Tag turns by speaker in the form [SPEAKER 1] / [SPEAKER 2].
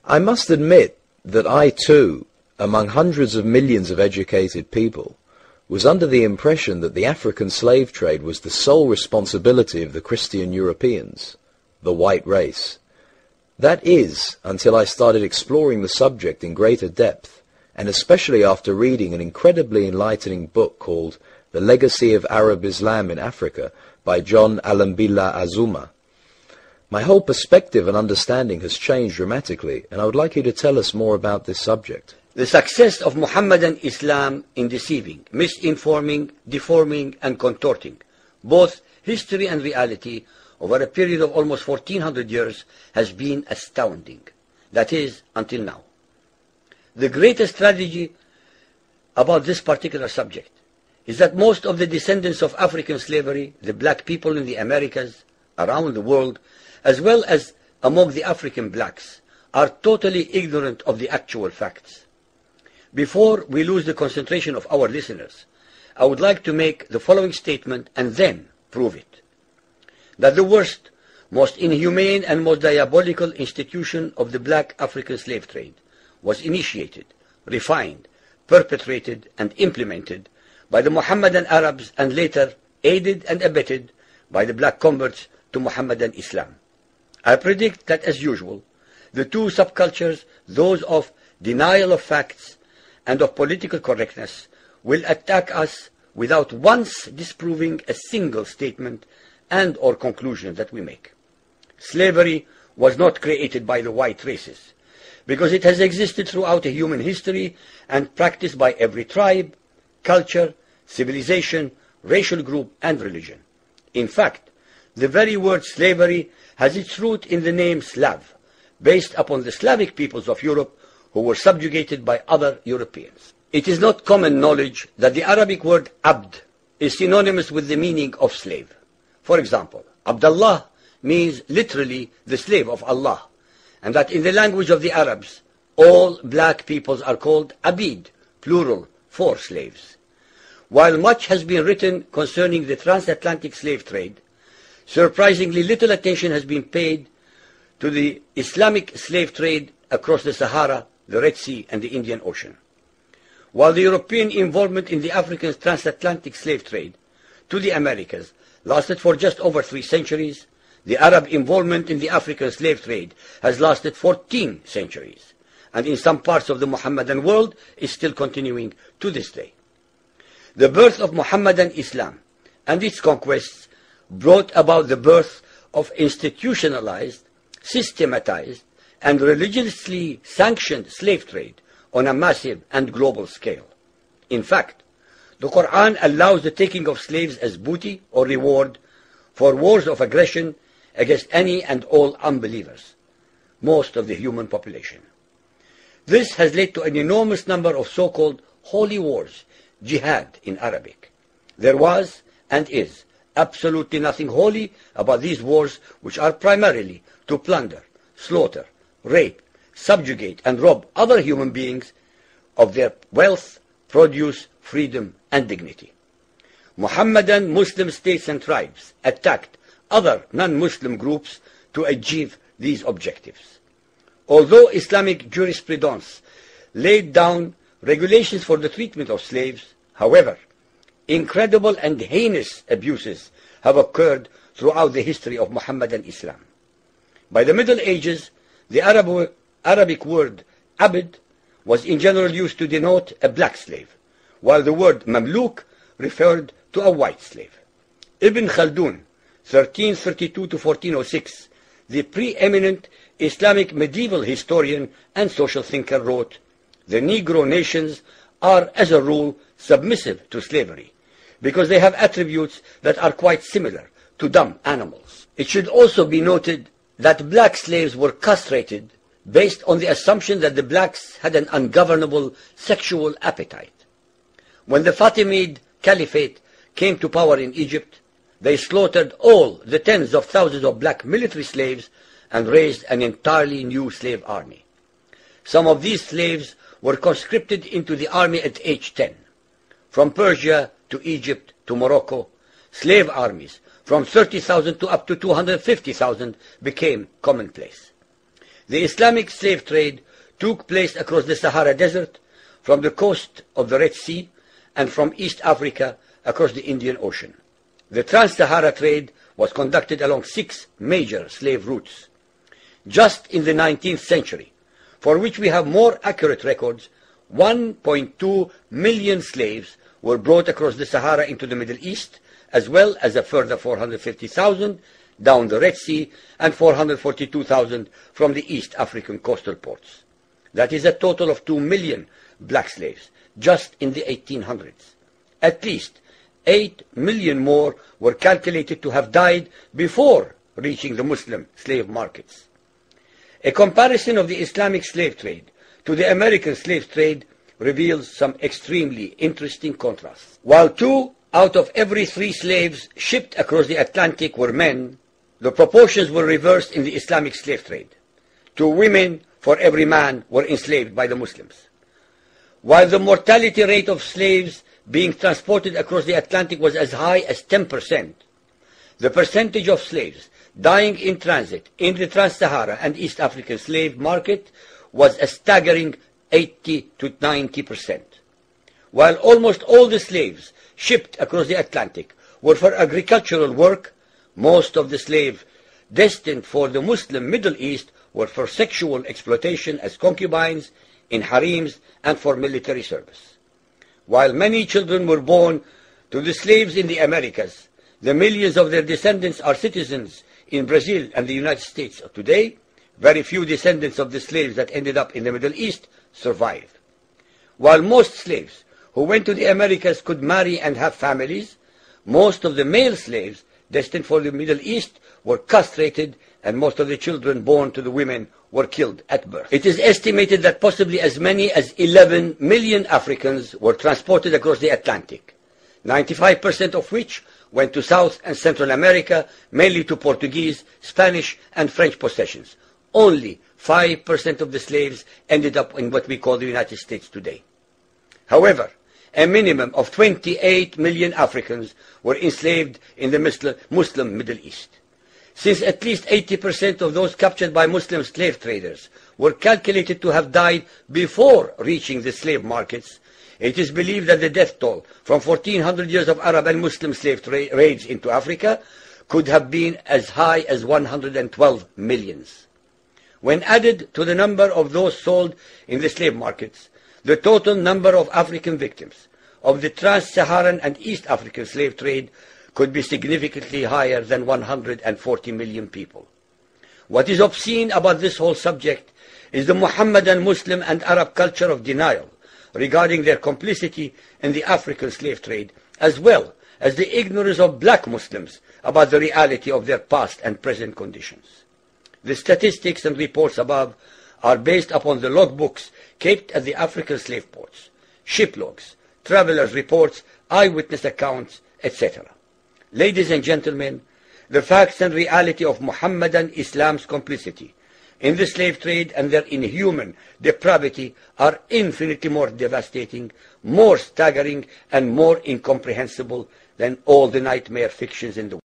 [SPEAKER 1] I must admit that I too, among hundreds of millions of educated people, was under the impression that the African slave trade was the sole responsibility of the Christian Europeans, the white race. That is, until I started exploring the subject in greater depth, and especially after reading an incredibly enlightening book called The Legacy of Arab Islam in Africa by John Alambila Azuma. My whole perspective and understanding has changed dramatically, and I would like you to tell us more about this subject.
[SPEAKER 2] The success of Muhammadan Islam in deceiving, misinforming, deforming, and contorting both history and reality over a period of almost 1400 years has been astounding. That is, until now. The greatest tragedy about this particular subject is that most of the descendants of African slavery, the black people in the Americas, around the world, as well as among the African blacks, are totally ignorant of the actual facts. Before we lose the concentration of our listeners, I would like to make the following statement and then prove it. That the worst, most inhumane and most diabolical institution of the black African slave trade was initiated, refined, perpetrated, and implemented by the Mohammedan Arabs and later aided and abetted by the black converts to Mohammedan Islam. I predict that, as usual, the two subcultures, those of denial of facts and of political correctness, will attack us without once disproving a single statement and or conclusion that we make. Slavery was not created by the white races, because it has existed throughout human history and practiced by every tribe, culture, civilization, racial group, and religion. In fact, the very word slavery has its root in the name Slav, based upon the Slavic peoples of Europe who were subjugated by other Europeans. It is not common knowledge that the Arabic word abd is synonymous with the meaning of slave. For example, Abdullah means literally the slave of Allah, and that in the language of the Arabs, all black peoples are called abid, plural, for slaves. While much has been written concerning the transatlantic slave trade, surprisingly little attention has been paid to the Islamic slave trade across the Sahara, the Red Sea, and the Indian Ocean. While the European involvement in the African transatlantic slave trade to the Americas lasted for just over 3 centuries, the Arab involvement in the African slave trade has lasted 14 centuries, and in some parts of the Mohammedan world is still continuing to this day. The birth of Mohammedan Islam and its conquests brought about the birth of institutionalized, systematized, and religiously sanctioned slave trade on a massive and global scale. In fact, the Quran allows the taking of slaves as booty or reward for wars of aggression against any and all unbelievers, most of the human population. This has led to an enormous number of so-called holy wars, jihad in Arabic. There was and is absolutely nothing holy about these wars, which are primarily to plunder, slaughter, rape, subjugate, and rob other human beings of their wealth, produce, freedom, and dignity. Mohammedan Muslim states and tribes attacked other non-Muslim groups to achieve these objectives. Although Islamic jurisprudence laid down regulations for the treatment of slaves, however, incredible and heinous abuses have occurred throughout the history of Mohammedan Islam. By the Middle Ages, the Arabic word abd was in general used to denote a black slave, while the word mamluk referred to a white slave. Ibn Khaldun, 1332 to 1406, the preeminent Islamic medieval historian and social thinker, wrote, "The Negro nations are, as a rule, submissive to slavery, because they have attributes that are quite similar to dumb animals." It should also be noted that black slaves were castrated based on the assumption that the blacks had an ungovernable sexual appetite. When the Fatimid Caliphate came to power in Egypt, they slaughtered all the tens of thousands of black military slaves and raised an entirely new slave army. Some of these slaves were conscripted into the army at age 10. From Persia to Egypt to Morocco, slave armies from 30,000 to up to 250,000 became commonplace. The Islamic slave trade took place across the Sahara Desert, from the coast of the Red Sea, and from East Africa across the Indian Ocean. The Trans-Sahara trade was conducted along 6 major slave routes. Just in the 19th century, for which we have more accurate records, 1.2 million slaves were brought across the Sahara into the Middle East, as well as a further 450,000 down the Red Sea and 442,000 from the East African coastal ports. That is a total of 2 million black slaves just in the 1800s. At least 8 million more were calculated to have died before reaching the Muslim slave markets. A comparison of the Islamic slave trade to the American slave trade reveals some extremely interesting contrasts. While 2 out of every 3 slaves shipped across the Atlantic were men, the proportions were reversed in the Islamic slave trade. 2 women for every man were enslaved by the Muslims. While the mortality rate of slaves being transported across the Atlantic was as high as 10%, the percentage of slaves dying in transit in the Trans-Sahara and East African slave market was a staggering 80 to 90%. While almost all the slaves shipped across the Atlantic were for agricultural work, most of the slaves destined for the Muslim Middle East were for sexual exploitation as concubines, in harems, and for military service. While many children were born to the slaves in the Americas, the millions of their descendants are citizens in Brazil and the United States today. Very few descendants of the slaves that ended up in the Middle East survived. While most slaves who went to the Americas could marry and have families, most of the male slaves destined for the Middle East were castrated, and most of the children born to the women were killed at birth. It is estimated that possibly as many as 11 million Africans were transported across the Atlantic, 95% of which went to South and Central America, mainly to Portuguese, Spanish, and French possessions. Only 5% of the slaves ended up in what we call the United States today. However, a minimum of 28 million Africans were enslaved in the Muslim Middle East. Since at least 80% of those captured by Muslim slave traders were calculated to have died before reaching the slave markets, it is believed that the death toll from 1400 years of Arab and Muslim slave raids into Africa could have been as high as 112 millions. When added to the number of those sold in the slave markets, the total number of African victims of the Trans-Saharan and East African slave trade could be significantly higher than 140 million people. What is obscene about this whole subject is the Muhammadan Muslim and Arab culture of denial regarding their complicity in the African slave trade, as well as the ignorance of black Muslims about the reality of their past and present conditions. The statistics and reports above are based upon the logbooks kept at the African slave ports, ship logs, travelers' reports, eyewitness accounts, etc. Ladies and gentlemen, the facts and reality of Muhammadan Islam's complicity in the slave trade and their inhuman depravity are infinitely more devastating, more staggering, and more incomprehensible than all the nightmare fictions in the world.